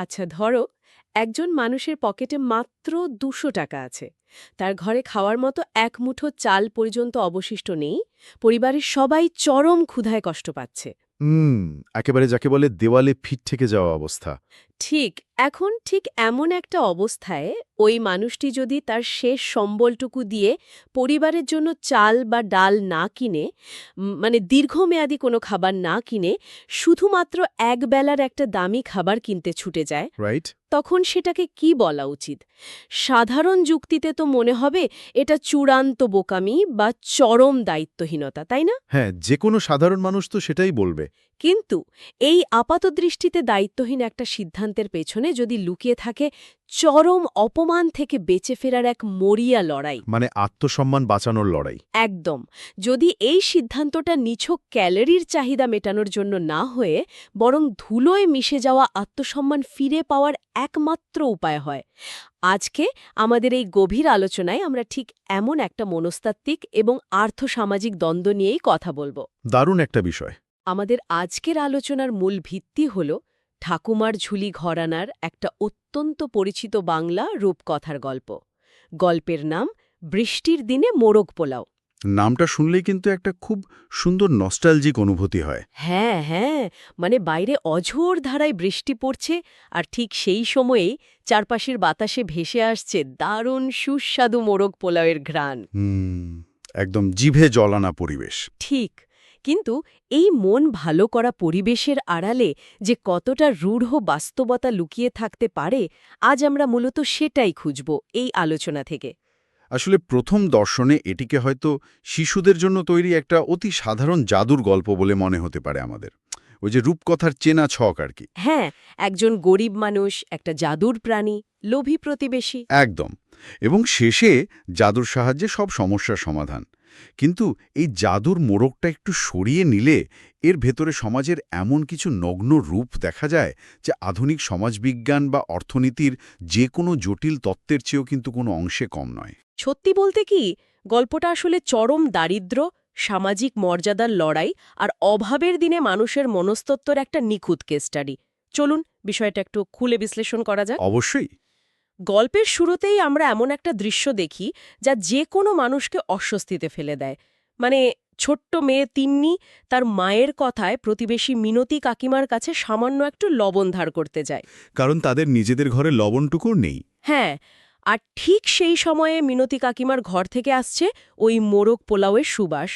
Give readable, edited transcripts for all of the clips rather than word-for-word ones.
আচ্ছা ধরো একজন মানুষের পকেটে মাত্র ২০০ টাকা আছে। তার ঘরে খাওয়ার মতো এক মুঠো চাল পর্যন্ত অবশিষ্ট নেই। পরিবারের সবাই চরম ক্ষুধায় কষ্ট পাচ্ছে। হুম, একেবারে যাকে বলে দেওয়ালে ফিট থেকে যাওয়া অবস্থা। ঠিক এখন ঠিক এমন একটা অবস্থায় ওই মানুষটি যদি তার শেষ সম্বলটুকু দিয়ে পরিবারের জন্য চাল বা ডাল না কিনে, মানে দীর্ঘমেয়াদী কোনো খাবার না কিনে শুধুমাত্র একবেলার একটা দামি খাবার কিনতে ছুটে যায়, রাইট? তখন সেটাকে কি বলা উচিত? সাধারণ যুক্তিতে তো মনে হবে এটা চূড়ান্ত বোকামি বা চরম দায়িত্বহীনতা, তাই না? হ্যাঁ, যে কোনো সাধারণ মানুষ তো সেটাই বলবে। কিন্তু এই আপাতদৃষ্টিতে দায়িত্বহীন একটা সিদ্ধান্তের পেছনে যদি লুকিয়ে থাকে চরম অপমান থেকে বেঁচে ফেরার এক মরিয়া লড়াই। মানে আত্মসম্মান বাঁচানোর লড়াই। একদম। যদি এই সিদ্ধান্তটা নিছক ক্যালোরির চাহিদা মেটানোর জন্য না হয়ে বরং ধুলোয় মিশে যাওয়া আত্মসম্মান ফিরে পাওয়ার একমাত্র উপায় হয়। আজকে আমাদের এই গভীর আলোচনায় আমরা ঠিক এমন একটা মনস্তাত্ত্বিক এবং আর্থসামাজিক দ্বন্দ্ব নিয়েই কথা বলবো। দারুণ একটা বিষয়। আমাদের আজকের আলোচনার মূল ভিত্তি হল ঠাকুমার ঝুলি ঘরানার একটা অত্যন্ত পরিচিত বাংলা রূপকথার গল্প। গল্পের নাম বৃষ্টির দিনে মোরগ পোলাও। নামটা শুনলেই কিন্তু একটা খুব সুন্দর নস্টালজিক অনুভূতি হয়। হ্যাঁ হ্যাঁ, মানে বাইরে অঝোর ধারায় বৃষ্টি পড়ছে আর ঠিক সেই সময়েই চারপাশের বাতাসে ভেসে আসছে দারুণ সুস্বাদু মোরগ পোলাওয়ের ঘ্রাণ। হুম, একদম জিভে জল আনা পরিবেশ। ঠিক, কিন্তু এই মন ভালো করা পরিবেশের আড়ালে যে কতটা রূঢ় বাস্তবতা লুকিয়ে থাকতে পারে, আজ আমরা মূলত সেটাই খুঁজব এই আলোচনা থেকে। আসলে প্রথম দর্শনে এটিকে হয়তো শিশুদের জন্য তৈরি একটা অতি সাধারণ জাদুর গল্প বলে মনে হতে পারে আমাদের। ওই যে রূপকথার চেনা ছক আর কি। হ্যাঁ, একজন গরিব মানুষ, একটা জাদুর প্রাণী, লোভী প্রতিবেশী। একদম। এবং শেষে জাদুর সাহায্যে সব সমস্যার সমাধান। কিন্তু এই জাদুর মোড়কটা একটু সরিয়ে নিলে এর ভেতরে সমাজের এমন কিছু নগ্ন রূপ দেখা যায় যে আধুনিক সমাজবিজ্ঞান বা অর্থনীতির যে কোনো জটিল তত্ত্বের চেয়েও কিন্তু কোনো অংশে কম নয়। সত্যি বলতে কি, গল্পটা আসলে চরম দারিদ্র্য, সামাজিক মর্যাদার লড়াই আর অভাবের দিনে মানুষের মনস্তত্ত্বর একটা নিখুঁত কেস স্টাডি। চলুন বিষয়টা একটু খুলে বিশ্লেষণ করা যাক। অবশ্যই। গল্পের শুরুতেই আমরা এমন একটা দৃশ্য দেখি যা যে কোনো মানুষকে অস্বস্তিতে ফেলে দেয়। মানে ছোট্ট মেয়ে তিন্নি তার মায়ের কথায় প্রতিবেশী মিনতি কাকিমার কাছে সামান্য একটু লবণ ধার করতে যায়। কারণ তাদের নিজেদের ঘরে লবণটুকুর নেই। হ্যাঁ, আর ঠিক সেই সময়ে মিনতি কাকিমার ঘর থেকে আসছে ওই মোরগ পোলাওয়ের সুবাস।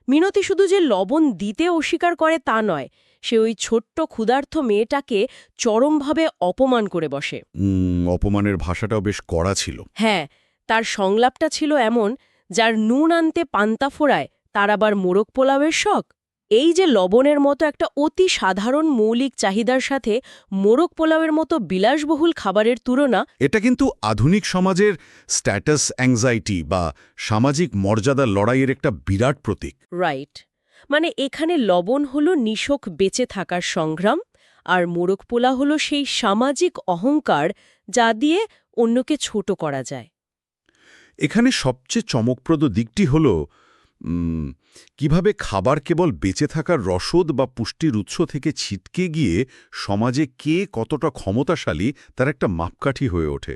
মিনতি শুধু যে লবণ দিতে অস্বীকার করে তা নয়, সে ওই ছোট্ট ক্ষুধার্ত মেয়েটাকে চরমভাবে অপমান করে বসে। অপমানের ভাষাটাও বেশ কড়া ছিল। হ্যাঁ, তার সংলাপটা ছিল এমন, যার নুন আনতে পান্তা ফোড়ায় তার আবার মোরগ পোলাওয়ের শখ। এই যে লবণের মতো একটা অতি সাধারণ মৌলিক চাহিদার সাথে মোরগ পোলাওয়ের মতো বিলাসবহুল খাবারের তুলনা। এটা কিন্তু আধুনিক সমাজের স্ট্যাটাস অ্যাংজাইটি বা সামাজিক মর্যাদার লড়াইয়ের একটা বিরাট প্রতীক। রাইট, মানে এখানে লবণ হলো নিছক বেঁচে থাকার সংগ্রাম, আর মোরগ পোলা হলো সেই সামাজিক অহংকার যা দিয়ে অন্যকে ছোট করা যায়। এখানে সবচেয়ে চমকপ্রদ দিকটি হল কিভাবে খাবার কেবল বেঁচে থাকার রসদ বা পুষ্টির উৎস থেকে ছিটকে গিয়ে সমাজে কে কতটা ক্ষমতাশালী তার একটা মাপকাঠি হয়ে ওঠে।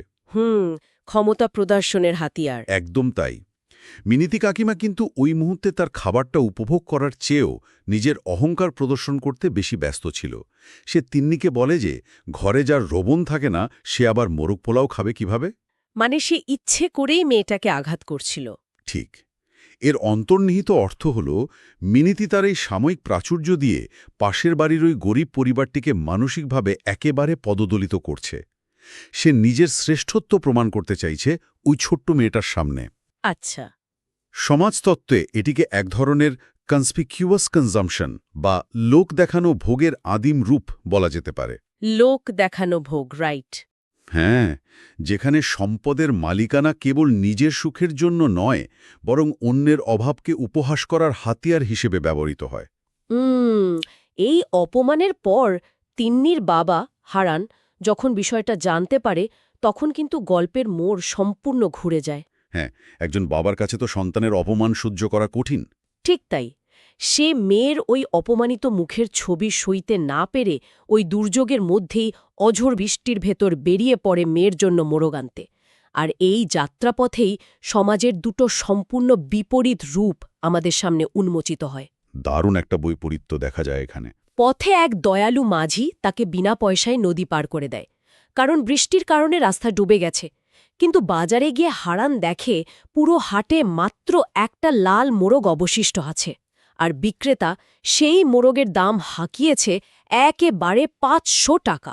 ক্ষমতা প্রদর্শনের হাতিয়ার। একদম তাই। মিনিতি কাকিমা কিন্তু ওই মুহূর্তে তার খাবারটা উপভোগ করার চেয়েও নিজের অহংকার প্রদর্শন করতে বেশি ব্যস্ত ছিল। সে তিন্নিকে বলে যে ঘরে যার রোবন থাকে না সে আবার মোরগ পোলাও খাবে কিভাবে। মানে সে ইচ্ছে করেই মেয়েটাকে আঘাত করছিল। ঠিক। এর অন্তর্নিহিত অর্থ হল মিনিতি তার এই সাময়িক প্রাচুর্য দিয়ে পাশের বাড়ির ওই গরিব পরিবারটিকে মানসিকভাবে একেবারে পদদলিত করছে। সে নিজের শ্রেষ্ঠত্ব প্রমাণ করতে চাইছে ওই ছোট্ট মেয়েটার সামনে। আচ্ছা। সমাজতত্ত্বে এটিকে এক ধরনের কনসপিকিউয়াস কনজাম্পশন বা লোক দেখানো ভোগের আদিম রূপ বলা যেতে পারে। লোক দেখানো ভোগ, রাইট। হ্যাঁ, যেখানে সম্পদের মালিকানা কেবল নিজের সুখের জন্য নয় বরং অন্যের অভাবকে উপহাস করার হাতিয়ার হিসেবে ব্যবহৃত হয়। এই অপমানের পর তিন্নির বাবা হারান যখন বিষয়টা জানতে পারে, তখন কিন্তু গল্পের মোড় সম্পূর্ণ ঘুরে যায়। হ্যাঁ, একজন বাবার কাছে তো সন্তানের অপমান সহ্য করা কঠিন। ঠিক তাই। সে মেয়ের ওই অপমানিত মুখের ছবি সইতে না পেরে ওই দুর্যোগের মধ্যেই অঝোর বৃষ্টির ভেতর বেরিয়ে পড়ে মেয়ের জন্য মোরগ আনতে। আর এই যাত্রাপথেই সমাজের দুটো সম্পূর্ণ বিপরীত রূপ আমাদের সামনে উন্মোচিত হয়। দারুণ একটা বৈপরীত্য দেখা যায় এখানে। পথে এক দয়ালু মাঝি তাকে বিনা পয়সায় নদী পার করে দেয়, কারণ বৃষ্টির কারণে রাস্তা ডুবে গেছে। কিন্তু বাজারে গিয়ে হারান দেখে পুরো হাটে মাত্র একটা লাল মোরগ অবশিষ্ট আছে, আর বিক্রেতা সেই মোরগের দাম হাঁকিয়েছে একেবারে 500 টাকা।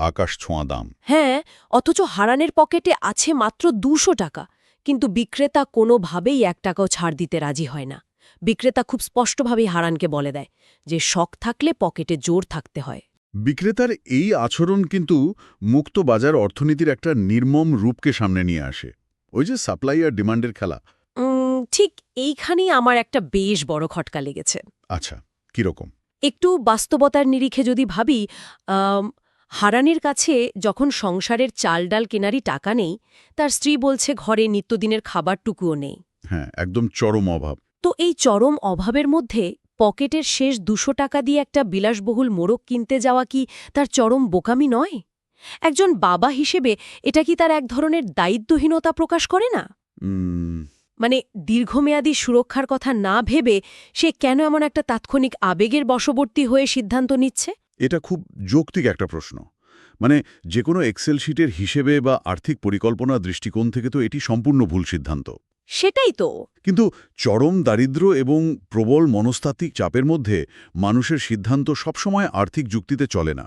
আকাশ ছোঁয়া দাম। হ্যাঁ, অথচ হারানের পকেটে আছে মাত্র 200 টাকা, কিন্তু বিক্রেতা কোনোভাবেই 1 টাকাও ছাড় দিতে রাজি হয় না। বিক্রেতা খুব স্পষ্টভাবেই হারানকে বলে দেয় যে শখ থাকলে পকেটে জোর থাকতে হয়। বিক্রেতার এই আচরণ কিন্তু মুক্ত বাজার অর্থনীতির একটা নির্মম রূপকে সামনে নিয়ে আসে। ওই যে সাপ্লাই আর ডিমান্ডের খেলা। ঠিক এইখানেই আমার একটা বেশ বড় খটকা লেগেছে। আচ্ছা, কিরকম? একটু বাস্তবতার নিরিখে যদি ভাবি, হারানের কাছে যখন সংসারের চাল ডাল কেনারই টাকা নেই, তার স্ত্রী বলছে ঘরে নিত্যদিনের খাবারটুকুও নেই। হ্যাঁ, একদম চরম অভাব। তো এই চরম অভাবের মধ্যে পকেটের শেষ 200 টাকা দিয়ে একটা বিলাসবহুল মোরগ কিনতে যাওয়া কি তার চরম বোকামি নয়? একজন বাবা হিসেবে এটা কি তার এক ধরনের দায়িত্বহীনতা প্রকাশ করে না? মানে দীর্ঘমেয়াদী সুরক্ষার কথা না ভেবে সে কেন এমন একটা তাৎক্ষণিক আবেগের বশবর্তী হয়ে সিদ্ধান্ত নিচ্ছে? এটা খুব যৌক্তিক একটা প্রশ্ন। মানে যে কোনো এক্সেল শিটের হিসেবে বা আর্থিক পরিকল্পনা দৃষ্টিকোণ থেকে তো এটি সম্পূর্ণ ভুল সিদ্ধান্ত। সেটাই তো। কিন্তু চরম দারিদ্র্য এবং প্রবল মনস্তাত্ত্বিক চাপের মধ্যে মানুষের সিদ্ধান্ত সবসময় আর্থিক যুক্তিতে চলে না,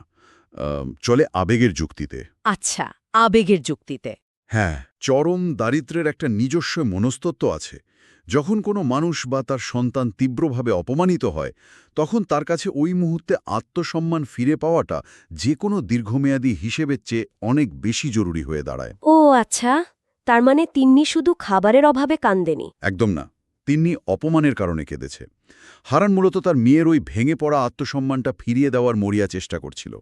চলে আবেগের যুক্তিতে। আচ্ছা, আবেগের যুক্তিতে। হ্যাঁ, চরম দারিদ্র্যের একটা নিজস্ব মনস্তত্ত্ব আছে। যখন কোনো মানুষ বা তার সন্তান তীব্রভাবে অপমানিত হয়, তখন তার কাছে ওই মুহূর্তে আত্মসম্মান ফিরে পাওয়াটা যে কোনো দীর্ঘমেয়াদী হিসেবের চেয়ে অনেক বেশি জরুরি হয়ে দাঁড়ায়। ও আচ্ছা, তার মানে তিন্নি শুধু খাবারের অভাবে কান্দেনি। একদম না, তিন্নি অপমানের কারণে কেঁদেছে। হারান মূলত তার মেয়ের ওই ভেঙে পড়া আত্মসম্মানটা ফিরিয়ে দেওয়ার মরিয়া চেষ্টা করছিল।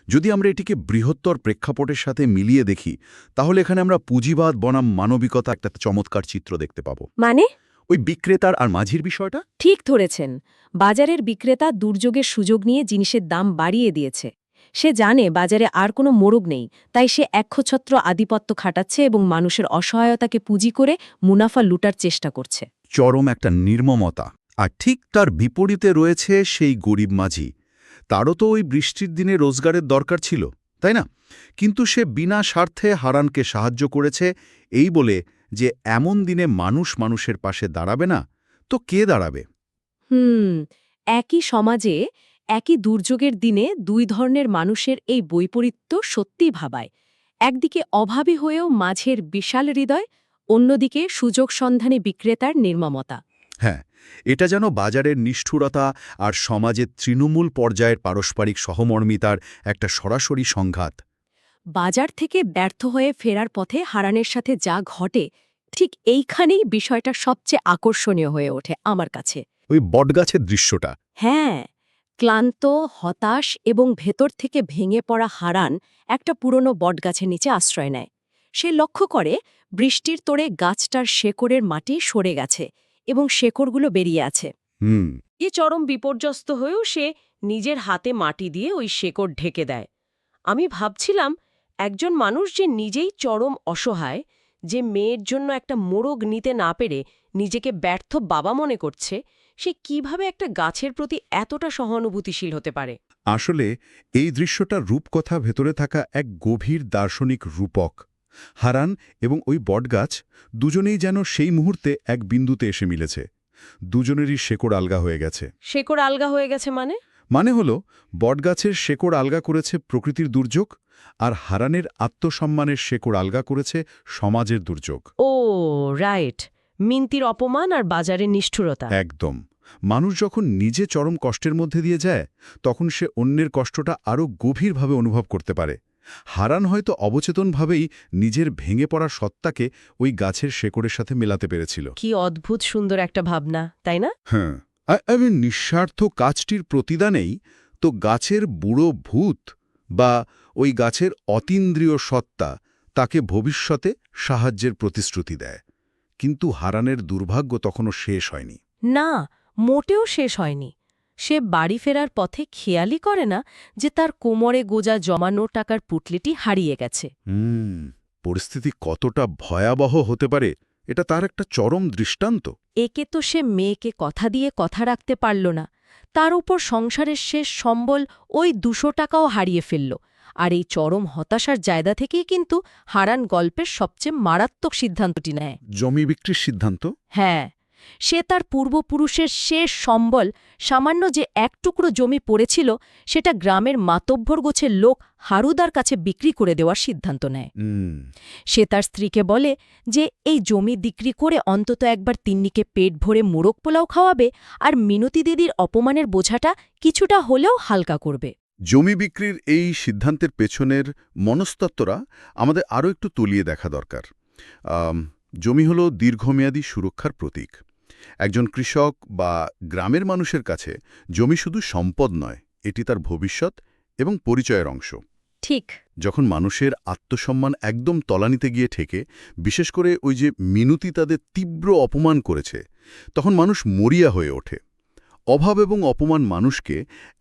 যদি আমরা এটিকে বৃহত্তর প্রেক্ষাপটের সাথে মিলিয়ে দেখি, তাহলে এখানে আমরা পুঁজিবাদ বনাম মানবিকতা একটা চমৎকার চিত্র দেখতে পাব। মানে? ওই বিক্রেতার আর মাঝির বিষয়টা ঠিক ধরেছেন। বাজারের বিক্রেতা দুর্যোগের সুযোগ নিয়ে জিনিসের দাম বাড়িয়ে দিয়েছে। সে জানে বাজারে আর কোনো মোরগ নেই, তাই সে একচ্ছত্র আধিপত্য খাটাচ্ছে এবং মানুষের অসহায়তাকে পুঁজি করে মুনাফা লুটার চেষ্টা করছে। চরম একটা নির্মমতা। আর ঠিক তার বিপরীতে রয়েছে সেই গরিব মাঝি। তারও তো ওই বৃষ্টির দিনে রোজগারের দরকার ছিল, তাই না? কিন্তু সে বিনা স্বার্থে হারানকে সাহায্য করেছে এই বলে যে এমন দিনে মানুষ মানুষের পাশে দাঁড়াবে না, তো কে দাঁড়াবে? একই সমাজে একই দুর্যোগের দিনে দুই ধরনের মানুষের এই বৈপরীত্য সত্যিই ভাবায়। একদিকে অভাবী হয়েও মাঝের বিশাল হৃদয়, অন্যদিকে সুযোগ সন্ধানে বিক্রেতার নির্মমতা। হ্যাঁ, এটা যেন বাজারের নিষ্ঠুরতা আর সমাজের তৃণমূল পর্যায়ের পারস্পরিক সহমর্মিতার একটা সরাসরি সংঘাত। বাজার থেকে ব্যর্থ হয়ে ফেরার পথে হারানের সাথে যা ঘটে, ঠিক এইখানেই বিষয়টা সবচেয়ে আকর্ষণীয় হয়ে ওঠে আমার কাছে। ওই বটগাছের দৃশ্যটা। হ্যাঁ, ক্লান্ত, হতাশ এবং ভেতর থেকে ভেঙে পড়া হারান একটা পুরনো বটগাছের নিচে আশ্রয় নেয়। সে লক্ষ্য করে বৃষ্টির তোড়ে গাছটার শেকড়ের মাটি সরে গেছে এবং শেকড়গুলো বেরিয়ে আছে। এ চরম বিপর্যস্ত হয়েও সে নিজের হাতে মাটি দিয়ে ওই শেকড় ঢেকে দেয়। আমি ভাবছিলাম, একজন মানুষ যে নিজেই চরম অসহায়, যে মেয়ের জন্য একটা মোরগ নিতে না পেরে নিজেকে ব্যর্থ বাবা মনে করছে, সে কিভাবে একটা গাছের প্রতি এতটা সহানুভূতিশীল হতে পারে? আসলে এই দৃশ্যটার রূপকথা ভেতরে থাকা এক গভীর দার্শনিক রূপক। হারান এবং ওই বটগাছ দুজনেই যেন সেই মুহূর্তে এক বিন্দুতে এসে মিলেছে। দুজনেরই শেকড় আলগা হয়ে গেছে। শেকড় আলগা হয়ে গেছে মানে? মানে হলো, বটগাছের শেকড় আলগা করেছে প্রকৃতির দুর্যোগ, আর হারানের আত্মসম্মানের শেকড় আলগা করেছে সমাজের দুর্যোগ। ও রাইট, মিনতির অপমান আর বাজারের নিষ্ঠুরতা। একদম। মানুষ যখন নিজে চরম কষ্টের মধ্যে দিয়ে যায়, তখন সে অন্যের কষ্টটা আরও গভীরভাবে অনুভব করতে পারে। হারান হয়তো অবচেতনভাবেই নিজের ভেঙে পড়া সত্তাকে ওই গাছের শেকড়ের সাথে মেলাতে পেরেছিল। কি অদ্ভুত সুন্দর একটা ভাবনা, তাই না? হ্যাঁ, আমি নিঃস্বার্থ কাজটির প্রতিদানেই তো গাছের বুড়ো ভূত বা ওই গাছের অতীন্দ্রিয় সত্তা তাকে ভবিষ্যতে সাহায্যের প্রতিশ্রুতি দেয়। কিন্তু হারানের দুর্ভাগ্য তখনও শেষ হয়নি। না, মোটেও শেষ হয়নি। সে বাড়ি ফেরার পথে খেয়ালই করে না যে তার কোমরে গোজা জমানো টাকার পুটলিটি হারিয়ে গেছে। পরিস্থিতি কতটা ভয়াবহ হতে পারে এটা তার একটা চরম দৃষ্টান্ত। একে তো সে মেয়েকে কথা দিয়ে কথা রাখতে পারল না, তার উপর সংসারের শেষ সম্বল ওই 200 টাকাও হারিয়ে ফেলল। আর এই চরম হতাশার জায়গা থেকেই কিন্তু হারান গল্পের সবচেয়ে মারাত্মক সিদ্ধান্তটি নেয়। জমি বিক্রির সিদ্ধান্ত? হ্যাঁ, সে তার পূর্বপুরুষের শেষ সম্বল, সামান্য যে এক টুকরো জমি পড়েছিল, সেটা গ্রামের মাতব্বর গোছের লোক হারুদার কাছে বিক্রি করে দেওয়ার সিদ্ধান্ত নেয়। সে তার স্ত্রীকে বলে যে এই জমি বিক্রি করে অন্তত একবার তিন্নিকে পেট ভরে মোরগ পোলাও খাওয়াবে আর মিনতি দিদির অপমানের বোঝাটা কিছুটা হলেও হালকা করবে। জমি বিক্রির এই সিদ্ধান্তের পেছনের মনস্তত্ত্বরা আমাদের আরও একটু তলিয়ে দেখা দরকার। জমি হল দীর্ঘমেয়াদী সুরক্ষার প্রতীক। একজন কৃষক বা গ্রামের মানুষের কাছে জমি শুধু সম্পদ নয়, এটি তার ভবিষ্যৎ এবং পরিচয়ের অংশ। ঠিক। যখন মানুষের আত্মসম্মান একদম তলানিতে গিয়ে ঠেকে, বিশেষ করে ওই যে মিনতি তাদের তীব্র অপমান করেছে, তখন মানুষ মরিয়া হয়ে ওঠে। অভাব এবং অপমান মানুষকে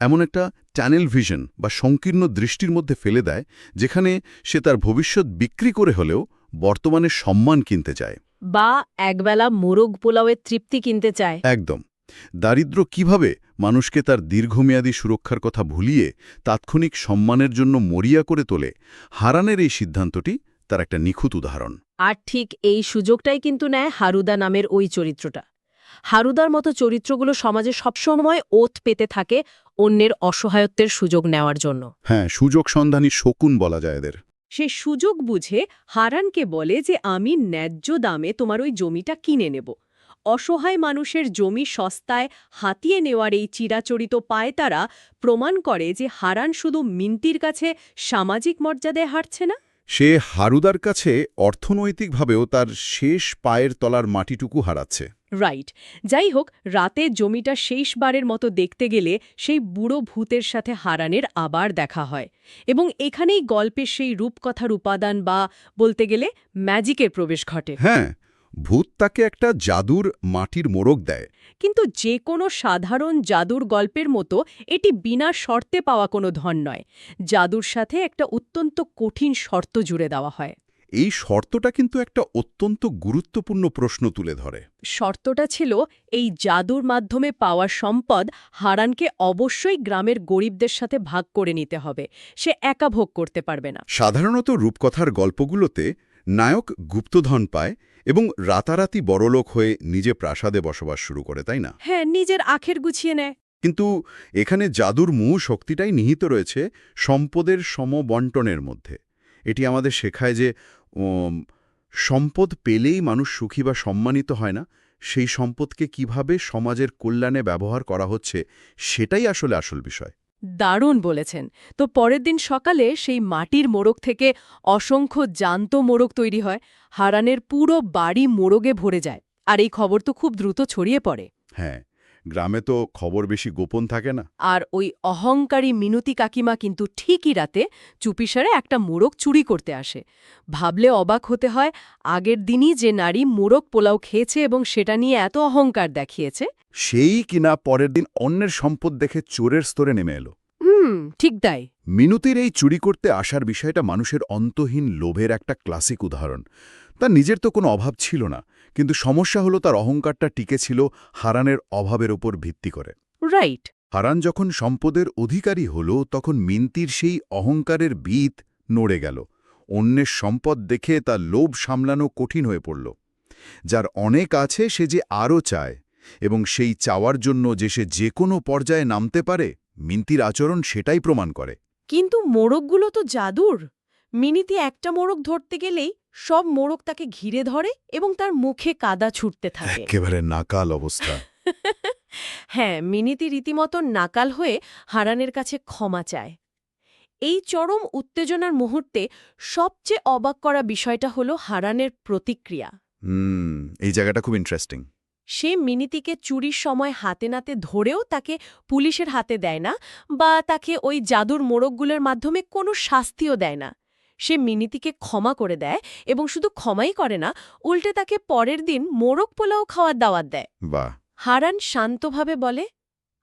এমন একটা টানেল ভিশন বা সংকীর্ণ দৃষ্টির মধ্যে ফেলে দেয়, যেখানে সে তার ভবিষ্যৎ বিক্রি করে হলেও বর্তমানে সম্মান কিনতে চায়, বা একবেলা মোরগ পোলাওয়ের তৃপ্তি কিনতে চায়। একদম। দারিদ্র্য কিভাবে মানুষকে তার দীর্ঘমেয়াদী সুরক্ষার কথা ভুলিয়ে তাৎক্ষণিক সম্মানের জন্য মরিয়া করে তোলে, হারানের এই সিদ্ধান্তটি তার একটা নিখুঁত উদাহরণ। আর ঠিক এই সুযোগটাই কিন্তু নেয় হারুদা নামের ওই চরিত্রটা। হারুদার মতো চরিত্রগুলো সমাজে সবসময় ওত পেতে থাকে অন্যের অসহায়ত্বের সুযোগ নেওয়ার জন্য। হ্যাঁ, সুযোগ সন্ধানী শকুন বলা যায় এদের। সে সুযোগ বুঝে হারানকে বলে যে আমি ন্যায্য দামে তোমার ওই জমিটা কিনে নেব। অসহায় মানুষের জমি সস্তায় হাতিয়ে নেওয়ার এই চিরাচরিত পায়তারা প্রমাণ করে যে হারান শুধু মিনতির কাছে সামাজিক মর্যাদায় হারছে না, সে হারুদার কাছে অর্থনৈতিকভাবেও তার শেষ পায়ের তলার মাটিটুকু হারাচ্ছে। রাইট। যাই হোক, রাতে জমিটা শেষবারের মতো দেখতে গেলে সেই বুড়ো ভূতের সাথে হারানের আবার দেখা হয়, এবং এখানেই গল্পের সেই রূপকথার উপাদান বা বলতে গেলে ম্যাজিকের প্রবেশ ঘটে। হ্যাঁ, ভূত তাকে একটা জাদুর মাটির মোড়ক দেয়। কিন্তু যে কোনো সাধারণ জাদুর গল্পের মতো এটি বিনা শর্তে পাওয়া কোনো ধন নয়। জাদুর সাথে একটা অত্যন্ত কঠিন শর্ত জুড়ে দেওয়া হয়। এই শর্তটা কিন্তু একটা অত্যন্ত গুরুত্বপূর্ণ প্রশ্ন তুলে ধরে। শর্তটা ছিল এই জাদুর মাধ্যমে পাওয়া সম্পদ হারানকে অবশ্যই গ্রামের গরিবদের সাথে ভাগ করে নিতে হবে, সে একা ভোগ করতে পারবে না। সাধারণত রূপকথার গল্পগুলোতে নায়ক গুপ্তধন পায় এবং রাতারাতি বড়লোক হয়ে নিজে প্রাসাদে বসবাস শুরু করে, তাই না? হ্যাঁ, নিজের আখের গুছিয়ে নেয়। কিন্তু এখানে জাদুর মূল শক্তিটাই নিহিত রয়েছে সম্পদের সমবণ্টনের মধ্যে। এটি আমাদের শেখায় যে সম্পদ পেলেই মানুষ সুখী বা সম্মানিত হয় না, সেই সম্পদকে কিভাবে সমাজের কল্যাণে ব্যবহার করা হচ্ছে সেটাই আসলে আসল বিষয়। দারুণ বলেছেন। তো পরের দিন সকালে সেই মাটির মোড়ক থেকে অসংখ্য জ্যান্ত মোড়ক তৈরি হয়। হারানের পুরো বাড়ি মোড়গে ভরে যায়, আর এই খবর তো খুব দ্রুত ছড়িয়ে পড়ে। হ্যাঁ, গ্রামে তো খবর বেশি গোপন থাকে না। আর ওই অহংকারী মিনতি কাকিমা কিন্তু ঠিকই রাতে চুপিসারে একটা মোড়ক চুরি করতে আসে। ভাবলে অবাক হতে হয়, আগের দিনই যে নারী মোড়ক পোলাও খেয়েছে এবং সেটা নিয়ে এত অহংকার দেখিয়েছে, সেই কিনা পরের দিন অন্যের সম্পদ দেখে চোরের স্তরে নেমে এলো। ঠিক তাই। মিনতির এই চুরি করতে আসার বিষয়টা মানুষের অন্তহীন লোভের একটা ক্লাসিক উদাহরণ। তার নিজের তো কোনো অভাব ছিল না, কিন্তু সমস্যা হলো তার অহংকারটা টিকে ছিল হারানের অভাবের ওপর ভিত্তি করে। রাইট। হারান যখন সম্পদের অধিকারী হল, তখন মিনতির সেই অহংকারের ভিত নড়ে গেল। অন্যের সম্পদ দেখে তার লোভ সামলানো কঠিন হয়ে পড়ল। যার অনেক আছে সে যে আরও চায়, এবং সেই চাওয়ার জন্য যে সে যে কোনো পর্যায়ে নামতে পারে, মিনতির আচরণ সেটাই প্রমাণ করে। কিন্তু মোড়কগুলো তো জাদুর। মিনিতি একটা মোড়ক ধরতে গেলেই সব মোড়ক তাকে ঘিরে ধরে এবং তার মুখে কাদা ছুটতে থাকে। একেবারে নাকাল অবস্থা। হ্যাঁ, মিনিতি রীতিমতো নাকাল হয়ে হারানের কাছে ক্ষমা চায়। এই চরম উত্তেজনার মুহূর্তে সবচেয়ে অবাক করা বিষয়টা হলো হারানের প্রতিক্রিয়া। এই জায়গাটা খুব ইন্টারেস্টিং। সে মিনিতিকে চুরির সময় হাতে নাতে ধরেও তাকে পুলিশের হাতে দেয় না, বা তাকে ওই জাদুর মোড়কগুলোর মাধ্যমে কোনো শাস্তিও দেয় না। সে মিনিতিকে ক্ষমা করে দেয়, এবং শুধু ক্ষমাই করে না, উল্টে তাকে পরের দিন মোড়ক পোলাও খাওয়ার দাওয়াত দেয়। বাহ! হারান শান্তভাবে বলে,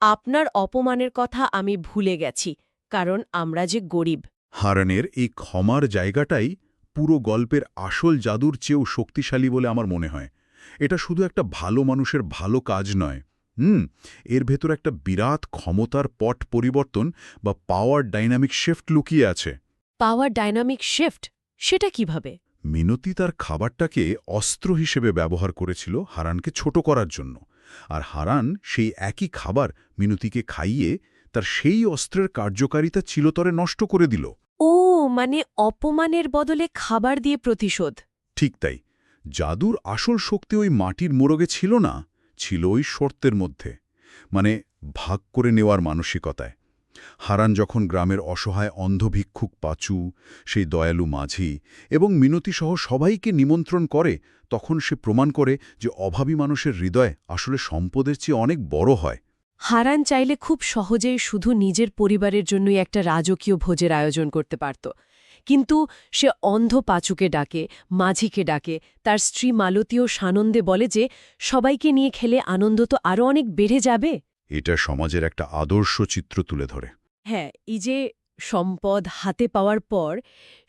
আপনার অপমানের কথা আমি ভুলে গেছি, কারণ আমরা যে গরিব। হারানের এই ক্ষমার জায়গাটাই পুরো গল্পের আসল জাদুর চেয়েও শক্তিশালী বলে আমার মনে হয়। এটা শুধু একটা ভালো মানুষের ভালো কাজ নয়, এর ভেতর একটা বিরাট ক্ষমতার পট পরিবর্তন বা পাওয়ার ডাইনামিক শিফট লুকিয়ে আছে। পাওয়ার ডাইনামিক শিফট, সেটা কিভাবে? মিনতি তার খাবারটাকে অস্ত্র হিসেবে ব্যবহার করেছিল হারানকে ছোট করার জন্য, আর হারান সেই একই খাবার মিনতিকে খাইয়ে তার সেই অস্ত্রের কার্যকারিতা চিরতরে নষ্ট করে দিল। ও, মানে অপমানের বদলে খাবার দিয়ে প্রতিশোধ। ঠিক তাই, জাদুর আসল শক্তি ওই মাটির মোরগে ছিল না, ছিল ওই শর্তের মধ্যে, মানে ভাগ করে নেওয়ার মানসিকতায়। হারান যখন গ্রামের অসহায় অন্ধ ভিক্ষুক পাচু, সেই দয়ালু মাঝি এবং মিনতিসহ সবাইকে নিমন্ত্রণ করে, তখন সে প্রমাণ করে যে অভাবী মানুষের হৃদয় আসলে সম্পদের চেয়ে অনেক বড় হয়। হারান চাইলে খুব সহজেই শুধু নিজের পরিবারের জন্যই একটা রাজকীয় ভোজের আয়োজন করতে পারত, কিন্তু সে অন্ধ পাচুকে ডাকে, মাঝিকে ডাকে, তার স্ত্রী মালতীও সানন্দে বলে যে সবাইকে নিয়ে খেলে আনন্দ তো আরও অনেক বেড়ে যাবে। এটা সমাজের একটা আদর্শ চিত্র তুলে ধরে। হ্যাঁ, এই যে সম্পদ হাতে পাওয়ার পর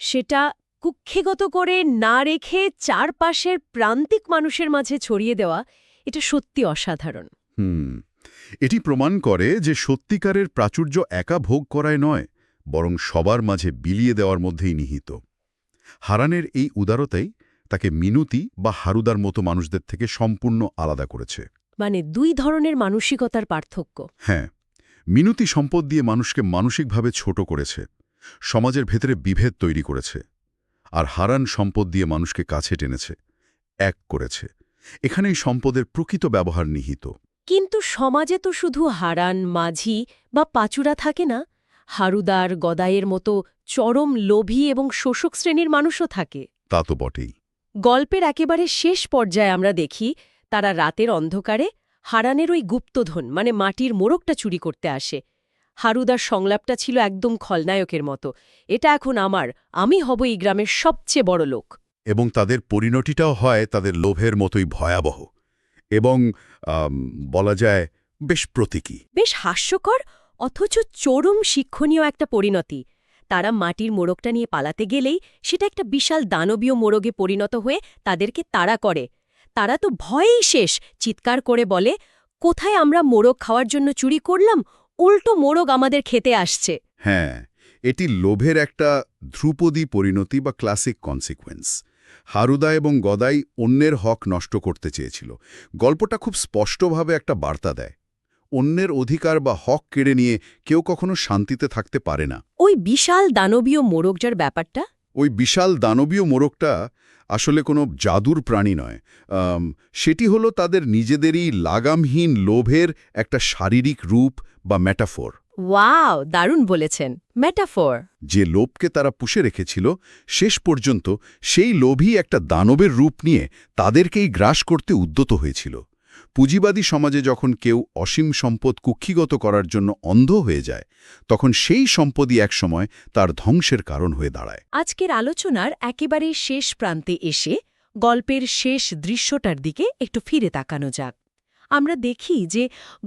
সেটা কুক্ষিগত করে না রেখে চারপাশের প্রান্তিক মানুষের মাঝে ছড়িয়ে দেওয়া, এটা সত্যি অসাধারণ। এটি প্রমাণ করে যে সত্যিকারের প্রাচুর্য একা ভোগ করায় নয়, বরং সবার মাঝে বিলিয়ে দেওয়ার মধ্যেই নিহিত। হারানের এই উদারতাই তাকে মিনতি বা হারুদার মতো মানুষদের থেকে সম্পূর্ণ আলাদা করেছে। মানে দুই ধরনের মানসিকতার পার্থক্য। হ্যাঁ, মিনতি সম্পদ দিয়ে মানুষকে মানসিকভাবে ছোট করেছে, সমাজের ভেতরে বিভেদ তৈরি করেছে, আর হারান সম্পদ দিয়ে মানুষকে কাছে টেনেছে, এক করেছে। এখানেই সম্পদের প্রকৃত ব্যবহার নিহিত। কিন্তু সমাজে তো শুধু হারান, মাঝি বা পাচুরা থাকে না, হারুদার, গদাইয়ের মতো চরম লোভী এবং শোষক শ্রেণীর মানুষও থাকে। তা তো বটেই। গল্পের একেবারে শেষ পর্যায়ে আমরা দেখি তারা রাতের অন্ধকারে হারানের ওই গুপ্তধন মানে মাটির মোড়কটা চুরি করতে আসে। হারুদার সংলাপটা ছিল একদম খলনায়কের মতো, এটা এখন আমার, আমি হব এই গ্রামের সবচেয়ে বড় লোক। এবং তাদের পরিণতিটাও হয় তাদের লোভের মতোই ভয়াবহ এবং বলা যায় বেশ প্রতীকী। বেশ হাস্যকর অথচ চরম শিক্ষণীয় একটা পরিণতি। তারা মাটির মোড়কটা নিয়ে পালাতে গেলেই সেটা একটা বিশাল দানবীয় মোড়গে পরিণত হয়ে তাদেরকে তাড়া করে। তারা তো ভয়েই শেষ, চিৎকার করে বলে, কোথায় আমরা মোড়ক খাওয়ার জন্য চুরি করলাম, উল্টো মোড়ক আমাদের খেতে আসছে। হ্যাঁ, এটি লোভের একটা ধ্রুপদী পরিণতি বা ক্লাসিক কনসিকুয়েন্স। হারুদা এবং গদাই অন্যের হক নষ্ট করতে চেয়েছিল। গল্পটা খুব স্পষ্টভাবে একটা বার্তা দেয়, অন্যের অধিকার বা হক কেড়ে নিয়ে কেউ কখনো শান্তিতে থাকতে পারে না। ওই বিশাল দানবীয় মোড়কটার ব্যাপারটা? ওই বিশাল দানবীয় মোড়কটা আসলে কোনো জাদুর প্রাণী নয়, সেটি হলো তাদের নিজেদেরই লাগামহীন লোভের একটা শারীরিক রূপ বা মেটাফোর। ওয়াও, দারুণ বলেছেন, মেটাফোর। যে লোভকে তারা পুষে রেখেছিল, শেষ পর্যন্ত সেই লোভই একটা দানবের রূপ নিয়ে তাদেরকেই গ্রাস করতে উদ্যত হয়েছিল। পুঁজিবাদী সমাজে যখন কেউ অসীম সম্পদ কুক্ষিগত করার জন্য অন্ধ হয়ে যায়, তখন সেই সম্পদই একসময় তার ধ্বংসের কারণ হয়ে দাঁড়ায়। আজকের আলোচনার একেবারে শেষ প্রান্তে এসে গল্পের শেষ দৃশ্যটার দিকে একটু ফিরে তাকানো যাক। আমরা দেখি যে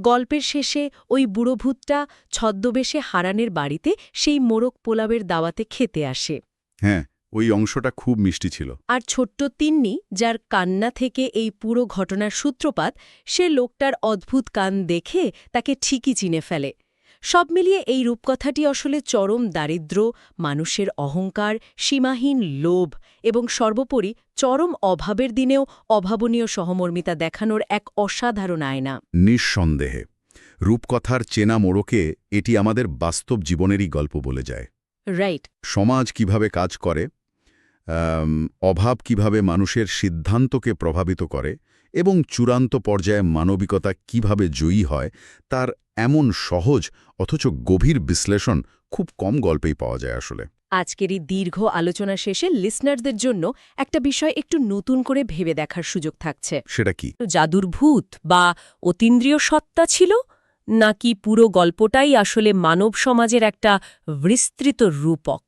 গল্পের শেষে ওই বুড়ো ভূতটা ছদ্মবেশে হারানের বাড়িতে সেই মোরগ পোলাওয়ের দাওয়াতে খেতে আসে। হ্যাঁ, ওই অংশটা খুব মিষ্টি ছিল। আর ছোট্ট তিন্নি, যার কান্না থেকে এই পুরো ঘটনার সূত্রপাত, সে লোকটার অদ্ভুত কান দেখে তাকে ঠিকই চিনে ফেলে। সব মিলিয়ে এই রূপকথাটি আসলে চরম দারিদ্র্য, মানুষের অহংকার, সীমাহীন লোভ এবং সর্বোপরি চরম অভাবের দিনেও অভাবনীয় সহমর্মিতা দেখানোর এক অসাধারণ আয়না। নিঃসন্দেহে রূপকথার চেনা মোড়কে এটি আমাদের বাস্তব জীবনেরই গল্প বলে যায়। রাইট। সমাজ কিভাবে কাজ করে, অভাব কিভাবে মানুষের সিদ্ধান্তকে প্রভাবিত করে এবং চূড়ান্ত পর্যায়ে মানবিকতা কিভাবে জয়ী হয়, তার এমন সহজ অথচ গভীর বিশ্লেষণ খুব কম গল্পেই পাওয়া যায় আসলে। আজকের এই দীর্ঘ আলোচনা শেষে লিসনারদের জন্য একটা বিষয় একটু নতুন করে ভেবে দেখার সুযোগ থাকছে। সেটা কি? জাদুর ভূত বা অতীন্দ্রিয় সত্তা ছিল, নাকি পুরো গল্পটাই আসলে মানব সমাজের একটা বিস্তৃত রূপক?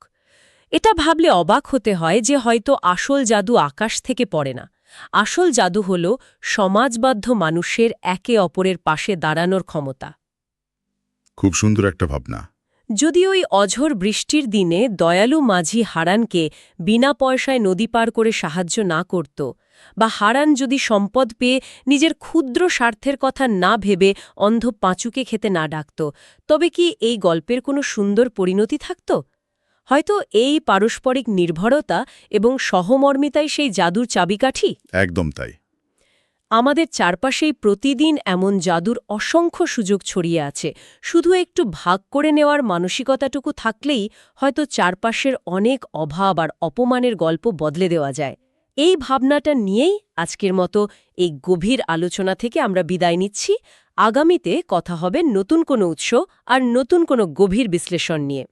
এটা ভাবলে অবাক হতে হয় যে হয়তো আসল জাদু আকাশ থেকে পড়ে না, আসল জাদু হল সমাজবাধ্য মানুষের একে অপরের পাশে দাঁড়ানোর ক্ষমতা। খুব সুন্দর একটা ভাবনা। যদি ওই অঝোর বৃষ্টির দিনে দয়ালু মাঝি হারানকে বিনা পয়সায় নদী পার করে সাহায্য না করত, বা হারান যদি সম্পদ পেয়ে নিজের ক্ষুদ্র স্বার্থের কথা না ভেবে অন্ধ পাঁচুকে খেতে না ডাকত, তবে কি এই গল্পের কোনো সুন্দর পরিণতি থাকত? হয়তো এই পারস্পরিক নির্ভরতা এবং সহমর্মিতাই সেই জাদুর চাবিকাঠি। একদম তাই। আমাদের চারপাশেই প্রতিদিন এমন জাদুর অসংখ্য সুযোগ ছড়িয়ে আছে। শুধু একটু ভাগ করে নেওয়ার মানসিকতাটুকু থাকলেই হয়তো চারপাশের অনেক অভাব আর অপমানের গল্প বদলে দেওয়া যায়। এই ভাবনাটা নিয়েই আজকের মতো এই গভীর আলোচনা থেকে আমরা বিদায় নিচ্ছি। আগামীতে কথা হবে নতুন কোনো উৎস আর নতুন কোনো গভীর বিশ্লেষণ নিয়ে।